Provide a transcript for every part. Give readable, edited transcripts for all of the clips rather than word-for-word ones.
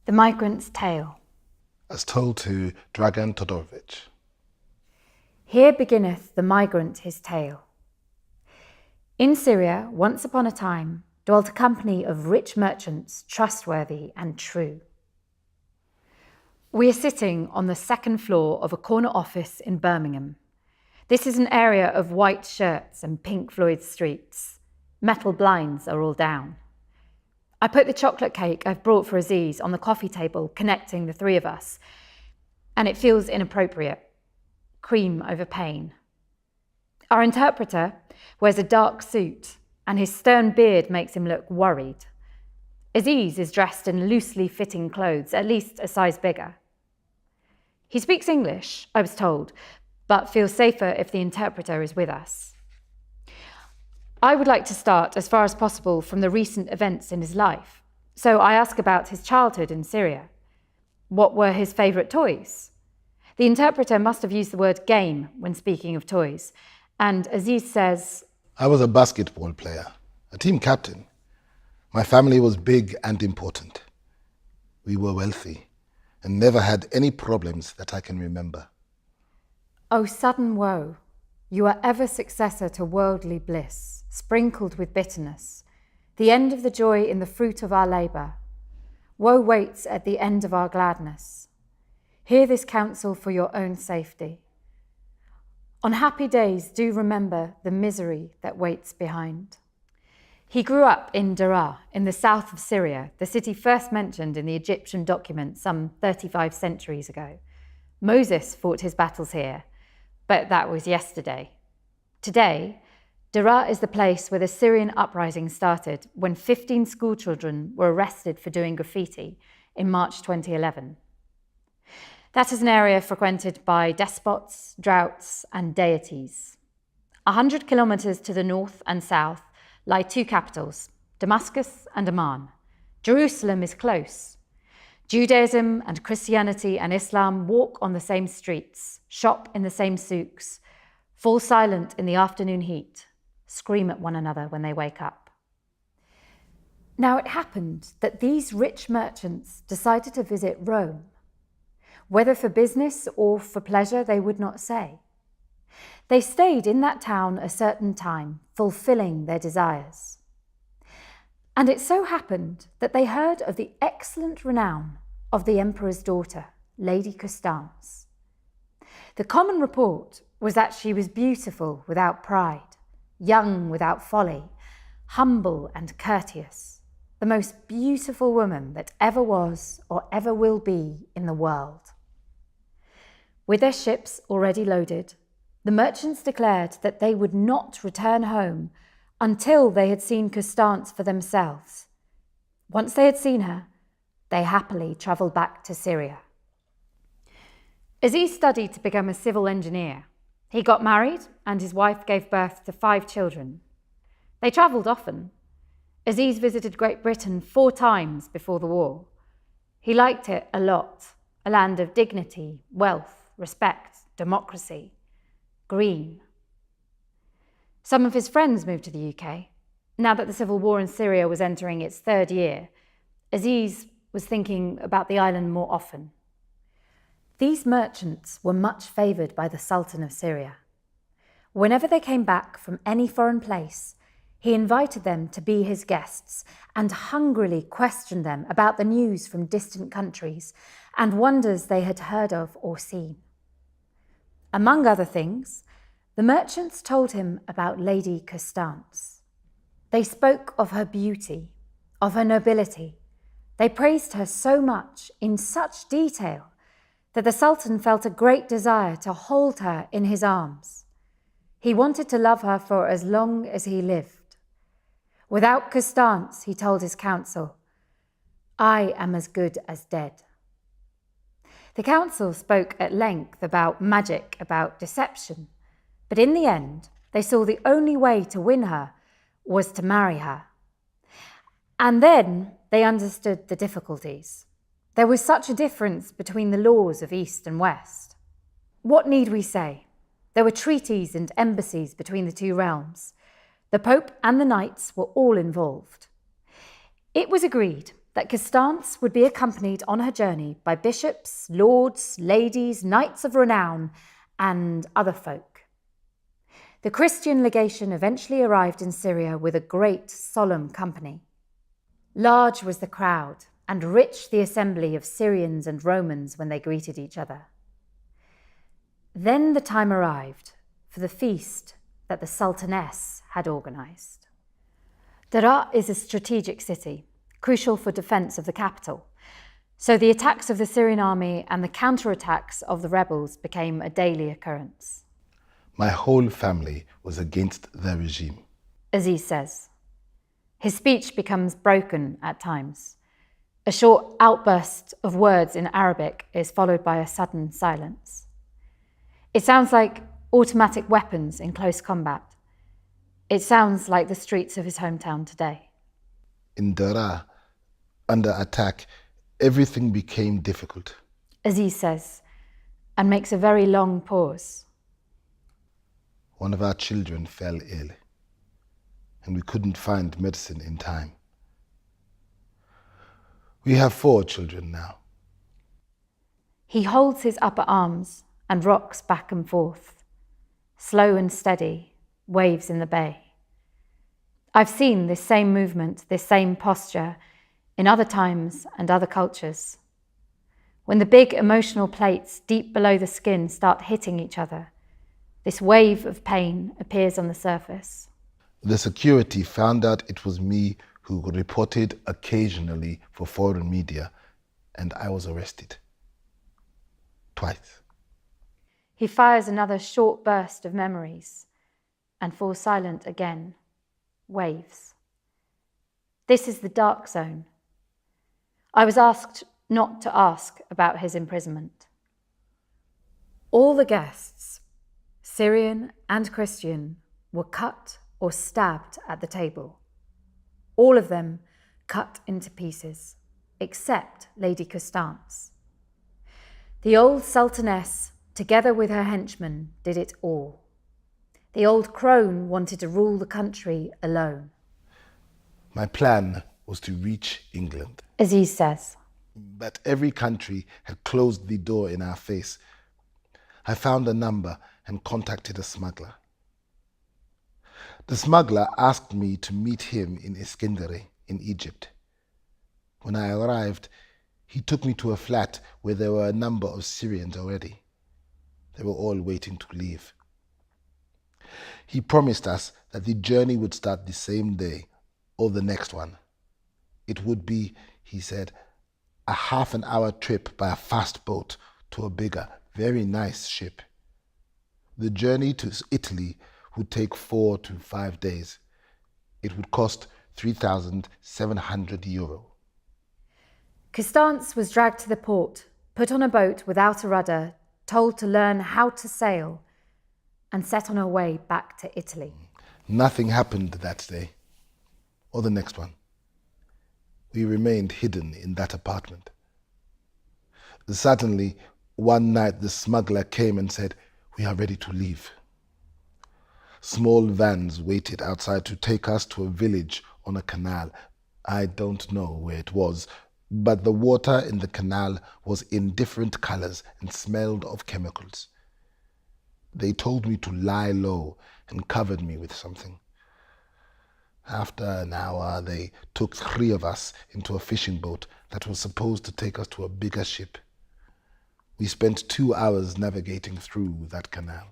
The Migrant's Tale. As told to Dragan Todorovic. Here beginneth the migrant his tale. In Syria, once upon a time, dwelt a company of rich merchants, trustworthy and true. We are sitting on the second floor of a corner office in Birmingham. This is an area of white shirts and Pink Floyd streets. Metal blinds are all down. I put the chocolate cake I've brought for Aziz on the coffee table connecting the three of us, and it feels inappropriate. Cream over pain. Our interpreter wears a dark suit, and his stern beard makes him look worried. Aziz is dressed in loosely fitting clothes, at least a size bigger. He speaks English, I was told, but feels safer if the interpreter is with us. I would like to start as far as possible from the recent events in his life, so I ask about his childhood in Syria. What were his favourite toys? The interpreter must have used the word game when speaking of toys, and Aziz says, I was a basketball player, a team captain. My family was big and important. We were wealthy and never had any problems that I can remember. O sudden woe, you are ever successor to worldly bliss, sprinkled with bitterness, the end of the joy in the fruit of our labour. Woe waits at the end of our gladness. Hear this counsel for your own safety. On happy days, do remember the misery that waits behind. He grew up in Deraa, in the south of Syria, the city first mentioned in the Egyptian document some 35 centuries ago. Moses fought his battles here, but that was yesterday. Today, Deraa is the place where the Syrian uprising started when 15 schoolchildren were arrested for doing graffiti in March 2011. That is an area frequented by despots, droughts, and deities. 100 kilometers to the north and south lie two capitals, Damascus and Amman. Jerusalem is close. Judaism and Christianity and Islam walk on the same streets, shop in the same souks, fall silent in the afternoon heat, scream at one another when they wake up. Now it happened that these rich merchants decided to visit Rome. Whether for business or for pleasure, they would not say. They stayed in that town a certain time, fulfilling their desires. And it so happened that they heard of the excellent renown of the emperor's daughter, Lady Constance. The common report was that she was beautiful without pride, young without folly, humble and courteous, the most beautiful woman that ever was or ever will be in the world. With their ships already loaded, the merchants declared that they would not return home until they had seen Constance for themselves. Once they had seen her, they happily travelled back to Syria. Aziz studied to become a civil engineer. He got married and his wife gave birth to 5 children. They travelled often. Aziz visited Great Britain 4 times before the war. He liked it a lot, a land of dignity, wealth, respect, democracy, green. Some of his friends moved to the UK. Now that the civil war in Syria was entering its 3rd year, Aziz was thinking about the island more often. These merchants were much favoured by the Sultan of Syria. Whenever they came back from any foreign place, he invited them to be his guests and hungrily questioned them about the news from distant countries and wonders they had heard of or seen. Among other things, the merchants told him about Lady Constance. They spoke of her beauty, of her nobility. They praised her so much, in such detail, that the Sultan felt a great desire to hold her in his arms. He wanted to love her for as long as he lived. Without Constance, he told his council, I am as good as dead. The council spoke at length about magic, about deception, but in the end, they saw the only way to win her was to marry her. And then they understood the difficulties. There was such a difference between the laws of East and West. What need we say? There were treaties and embassies between the two realms. The Pope and the knights were all involved. It was agreed that Constance would be accompanied on her journey by bishops, lords, ladies, knights of renown, and other folk. The Christian legation eventually arrived in Syria with a great solemn company. Large was the crowd, and rich the assembly of Syrians and Romans when they greeted each other. Then the time arrived for the feast that the Sultaness had organised. Daraa is a strategic city, crucial for defence of the capital, so the attacks of the Syrian army and the counterattacks of the rebels became a daily occurrence. My whole family was against the regime. Aziz says. His speech becomes broken at times. A short outburst of words in Arabic is followed by a sudden silence. It sounds like automatic weapons in close combat. It sounds like the streets of his hometown today. In Daraa, under attack, everything became difficult. Aziz says, and makes a very long pause. One of our children fell ill, and we couldn't find medicine in time. We have 4 children now. He holds his upper arms and rocks back and forth, slow and steady, waves in the bay. I've seen this same movement, this same posture, in other times and other cultures. When the big emotional plates deep below the skin start hitting each other, this wave of pain appears on the surface. The security found out it was me who reported occasionally for foreign media, and I was arrested. Twice. He fires another short burst of memories and falls silent again. Waves. This is the dark zone. I was asked not to ask about his imprisonment. All the guests, Syrian and Christian, were cut or stabbed at the table. All of them cut into pieces, except Lady Constance. The old Sultaness, together with her henchmen, did it all. The old crone wanted to rule the country alone. My plan was to reach England. Aziz says. But every country had closed the door in our face. I found a number and contacted a smuggler. The smuggler asked me to meet him in Escalating in Egypt. When I arrived, he took me to a flat where there were a number of Syrians already. They were all waiting to leave. He promised us that the journey would start the same day or the next one. It would be, he said, a half-an-hour trip by a fast boat to a bigger, very nice ship. The journey to Italy would take 4 to 5 days. It would cost €3,700. Constance was dragged to the port, put on a boat without a rudder, told to learn how to sail, and set on her way back to Italy. Nothing happened that day, or the next one. We remained hidden in that apartment. Suddenly, one night the smuggler came and said, "We are ready to leave." Small vans waited outside to take us to a village on a canal. I don't know where it was, but the water in the canal was in different colors and smelled of chemicals. They told me to lie low and covered me with something. After an hour, they took 3 of us into a fishing boat that was supposed to take us to a bigger ship. We spent 2 hours navigating through that canal.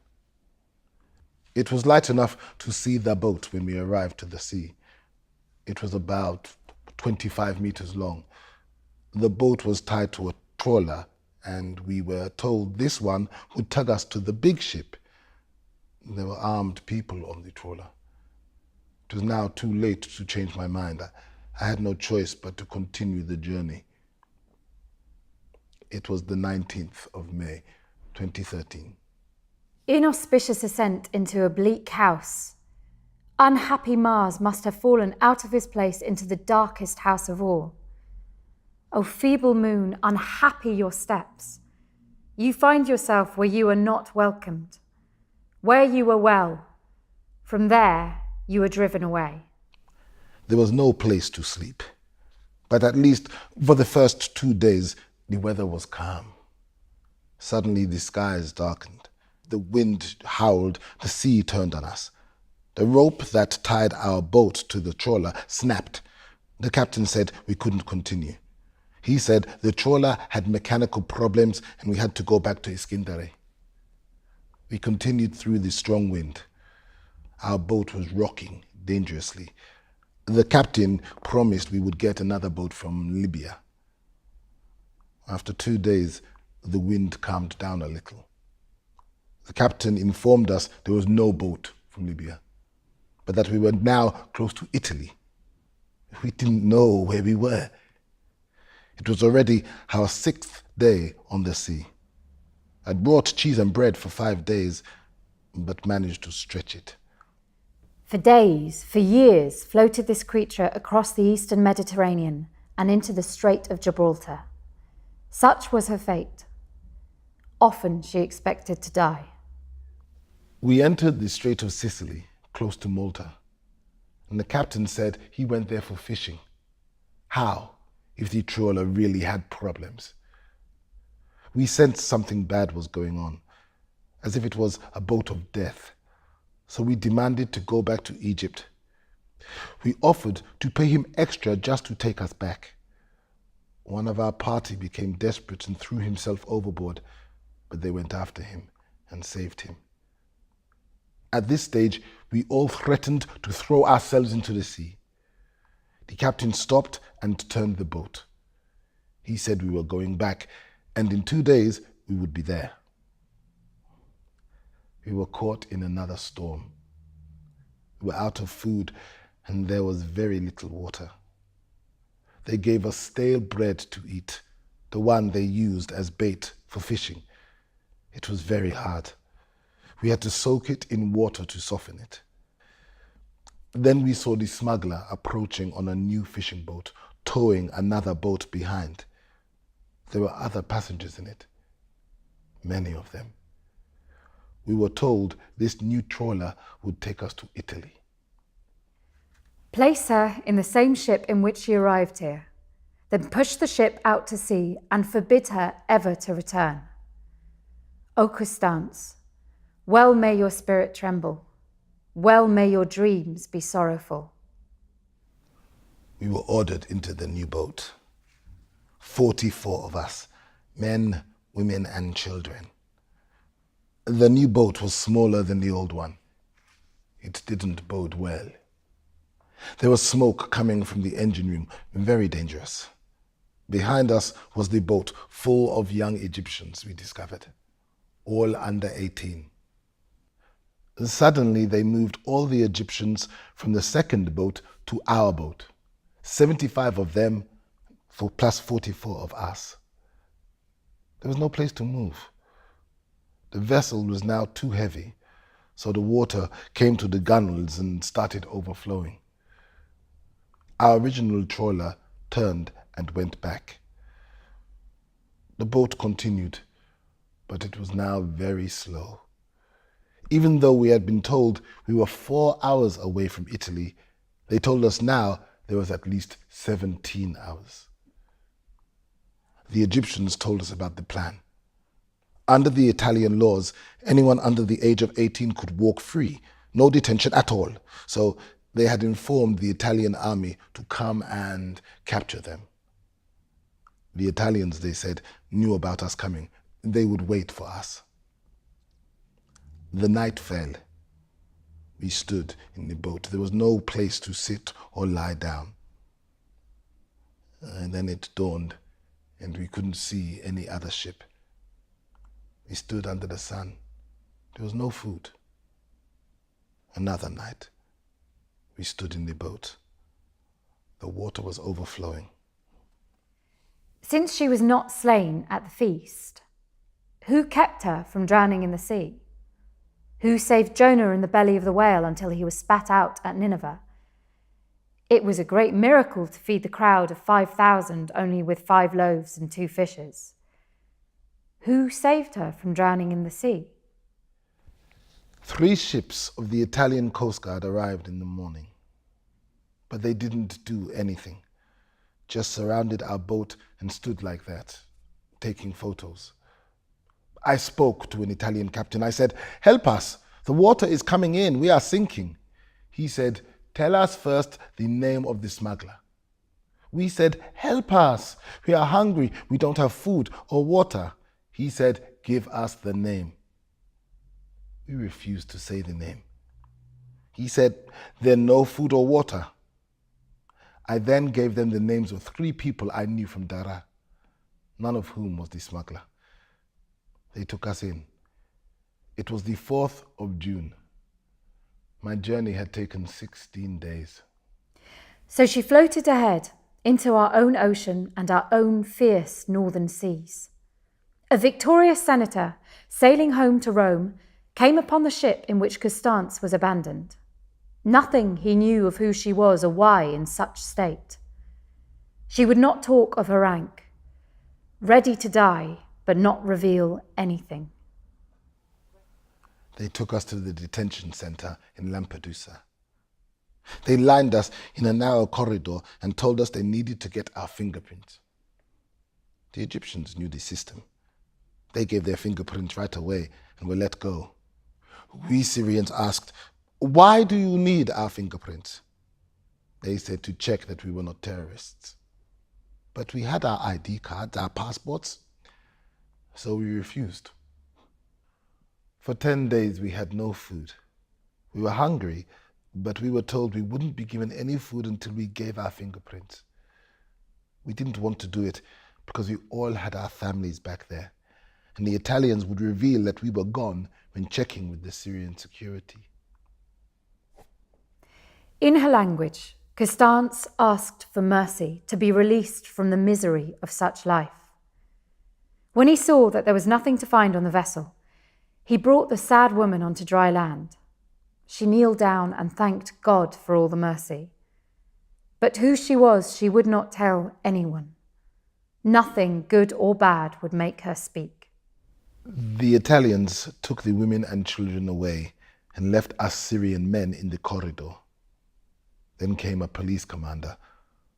It was light enough to see the boat when we arrived to the sea. It was about 25 meters long. The boat was tied to a trawler, and we were told this one would tug us to the big ship. There were armed people on the trawler. It was now too late to change my mind. I had no choice but to continue the journey. It was the 19th of May, 2013. Inauspicious ascent into a bleak house. Unhappy Mars must have fallen out of his place into the darkest house of all. O feeble moon, unhappy your steps. You find yourself where you are not welcomed, where you were well. From there, you were driven away. There was no place to sleep. But at least for the first 2 days, the weather was calm. Suddenly the skies darkened. The wind howled, the sea turned on us. The rope that tied our boat to the trawler snapped. The captain said we couldn't continue. He said the trawler had mechanical problems and we had to go back to Iskindere. We continued through the strong wind. Our boat was rocking dangerously. The captain promised we would get another boat from Libya. After 2 days, the wind calmed down a little. The captain informed us there was no boat from Libya, but that we were now close to Italy. We didn't know where we were. It was already our 6th day on the sea. I'd brought cheese and bread for 5 days, but managed to stretch it. For days, for years, floated this creature across the eastern Mediterranean and into the Strait of Gibraltar. Such was her fate. Often she expected to die. We entered the Strait of Sicily, close to Malta, and the captain said he went there for fishing. How, if the trawler really had problems? We sensed something bad was going on, as if it was a boat of death. So we demanded to go back to Egypt. We offered to pay him extra just to take us back. One of our party became desperate and threw himself overboard, but they went after him and saved him. At this stage, we all threatened to throw ourselves into the sea. The captain stopped and turned the boat. He said we were going back, and in 2 days we would be there. We were caught in another storm. We were out of food, and there was very little water. They gave us stale bread to eat, the one they used as bait for fishing. It was very hard. We had to soak it in water to soften it. Then we saw the smuggler approaching on a new fishing boat, towing another boat behind. There were other passengers in it, many of them. We were told this new trawler would take us to Italy. Place her in the same ship in which she arrived here, then push the ship out to sea and forbid her ever to return. O Constance, well may your spirit tremble, well may your dreams be sorrowful. We were ordered into the new boat. 44 of us, men, women, and children. The new boat was smaller than the old one. It didn't bode well. There was smoke coming from the engine room, very dangerous. Behind us was the boat full of young Egyptians, we discovered, all under 18. Suddenly, they moved all the Egyptians from the second boat to our boat, 75 of them plus 44 of us. There was no place to move. The vessel was now too heavy, so the water came to the gunwales and started overflowing. Our original trawler turned and went back. The boat continued, but it was now very slow. Even though we had been told we were 4 hours away from Italy, they told us now there was at least 17 hours. The Egyptians told us about the plan. Under the Italian laws, anyone under the age of 18 could walk free, no detention at all. So they had informed the Italian army to come and capture them. The Italians, they said, knew about us coming. They would wait for us. The night fell. We stood in the boat. There was no place to sit or lie down. And then it dawned, and we couldn't see any other ship. We stood under the sun. There was no food. Another night, we stood in the boat. The water was overflowing. Since she was not slain at the feast, who kept her from drowning in the sea? Who saved Jonah in the belly of the whale until he was spat out at Nineveh? It was a great miracle to feed the crowd of 5,000 only with 5 loaves and 2 fishes. Who saved her from drowning in the sea? 3 ships of the Italian Coast Guard arrived in the morning, but they didn't do anything. just surrounded our boat and stood like that, taking photos. I spoke to an Italian captain. I said, "Help us. The water is coming in. We are sinking." He said, "Tell us first the name of the smuggler." We said, "Help us. We are hungry. We don't have food or water." He said, "Give us the name." We refused to say the name. He said, "There's no food or water." I then gave them the names of 3 people I knew from Dara, none of whom was the smuggler. They took us in. It was the 4th of June. My journey had taken 16 days. So she floated ahead into our own ocean and our own fierce northern seas. A victorious senator, sailing home to Rome, came upon the ship in which Constance was abandoned. Nothing he knew of who she was or why in such state. She would not talk of her rank, ready to die, but not reveal anything. They took us to the detention center in Lampedusa. They lined us in a narrow corridor and told us they needed to get our fingerprints. The Egyptians knew the system. They gave their fingerprints right away and were let go. We Syrians asked, "Why do you need our fingerprints?" They said to check that we were not terrorists. But we had our ID cards, our passports, so we refused. For 10 days we had no food. We were hungry, but we were told we wouldn't be given any food until we gave our fingerprints. We didn't want to do it because we all had our families back there, and the Italians would reveal that we were gone when checking with the Syrian security. In her language, Constance asked for mercy to be released from the misery of such life. When he saw that there was nothing to find on the vessel, he brought the sad woman onto dry land. She kneeled down and thanked God for all the mercy. But who she was, she would not tell anyone. Nothing, good or bad, would make her speak. The Italians took the women and children away and left us Syrian men in the corridor. Then came a police commander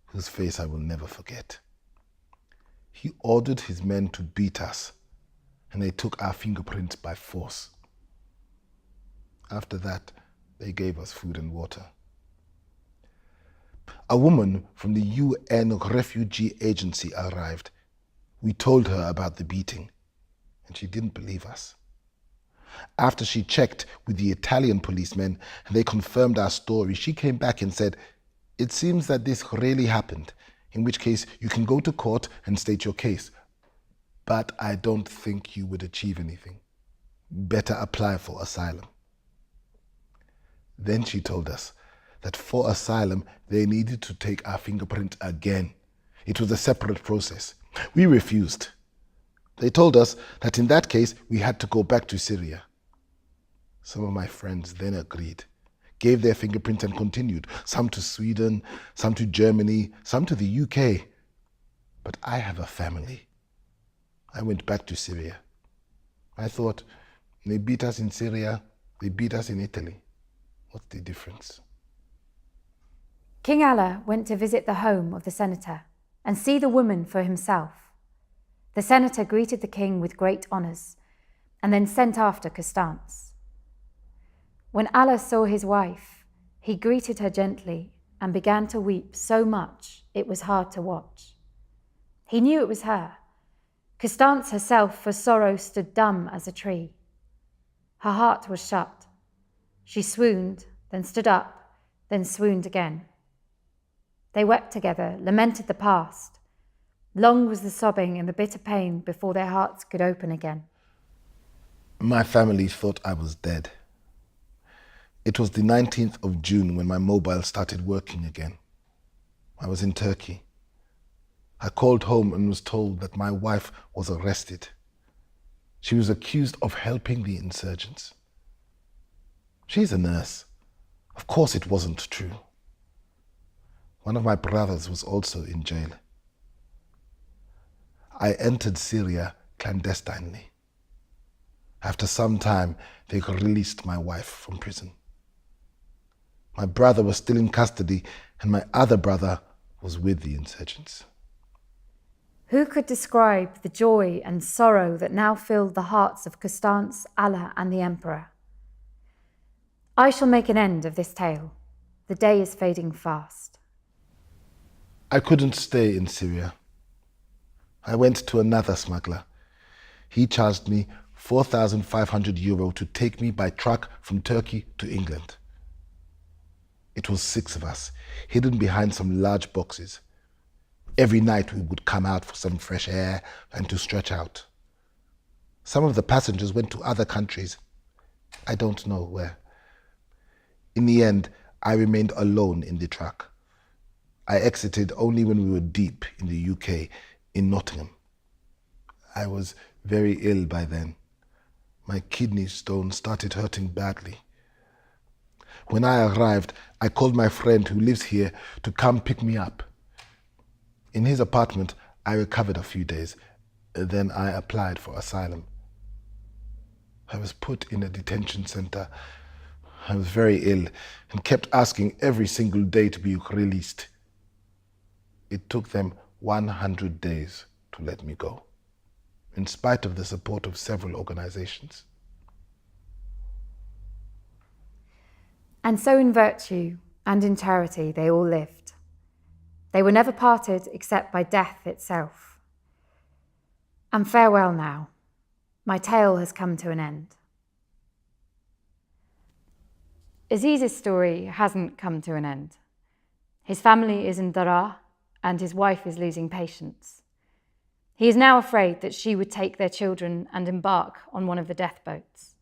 whose face I will never forget. He ordered his men to beat us, and they took our fingerprints by force. After that, they gave us food and water. A woman from the UN Refugee Agency arrived. We told her about the beating, and she didn't believe us. After she checked with the Italian policemen and they confirmed our story, she came back and said, "It seems that this really happened, in which case you can go to court and state your case. But I don't think you would achieve anything. Better apply for asylum." Then she told us that for asylum, they needed to take our fingerprint again. It was a separate process. We refused. They told us that in that case, we had to go back to Syria. Some of my friends then agreed, gave their fingerprints and continued, some to Sweden, some to Germany, some to the UK. But I have a family. I went back to Syria. I thought, they beat us in Syria, they beat us in Italy. What's the difference? King Allah went to visit the home of the senator and see the woman for himself. The senator greeted the king with great honours and then sent after Constance. When Allah saw his wife, he greeted her gently and began to weep so much it was hard to watch. He knew it was her. Constance herself for sorrow stood dumb as a tree. Her heart was shut. She swooned, then stood up, then swooned again. They wept together, lamented the past. Long was the sobbing and the bitter pain before their hearts could open again. My family thought I was dead. It was the 19th of June when my mobile started working again. I was in Turkey. I called home and was told that my wife was arrested. She was accused of helping the insurgents. She's a nurse. Of course it wasn't true. One of my brothers was also in jail. I entered Syria clandestinely. After some time, they released my wife from prison. My brother was still in custody, and my other brother was with the insurgents. Who could describe the joy and sorrow that now filled the hearts of Constance, Allah, and the Emperor? I shall make an end of this tale. The day is fading fast. I couldn't stay in Syria. I went to another smuggler. He charged me €4,500 to take me by truck from Turkey to England. It was 6 of us, hidden behind some large boxes. Every night we would come out for some fresh air and to stretch out. Some of the passengers went to other countries. I don't know where. In the end, I remained alone in the truck. I exited only when we were deep in the UK, in Nottingham. I was very ill by then. My kidney stone started hurting badly. When I arrived, I called my friend who lives here to come pick me up. In his apartment, I recovered a few days. Then I applied for asylum. I was put in a detention center. I was very ill and kept asking every single day to be released. It took them 100 days to let me go, in spite of the support of several organizations. And so in virtue and in charity they all lived. They were never parted except by death itself. And farewell now. My tale has come to an end. Aziz's story hasn't come to an end. His family is in Daraa and his wife is losing patience. He is now afraid that she would take their children and embark on one of the death boats.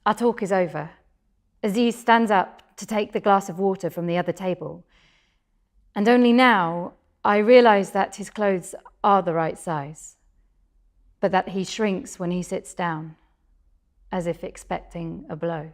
Our talk is over. Aziz stands up to take the glass of water from the other table. And only now I realise that his clothes are the right size, but that he shrinks when he sits down, as if expecting a blow.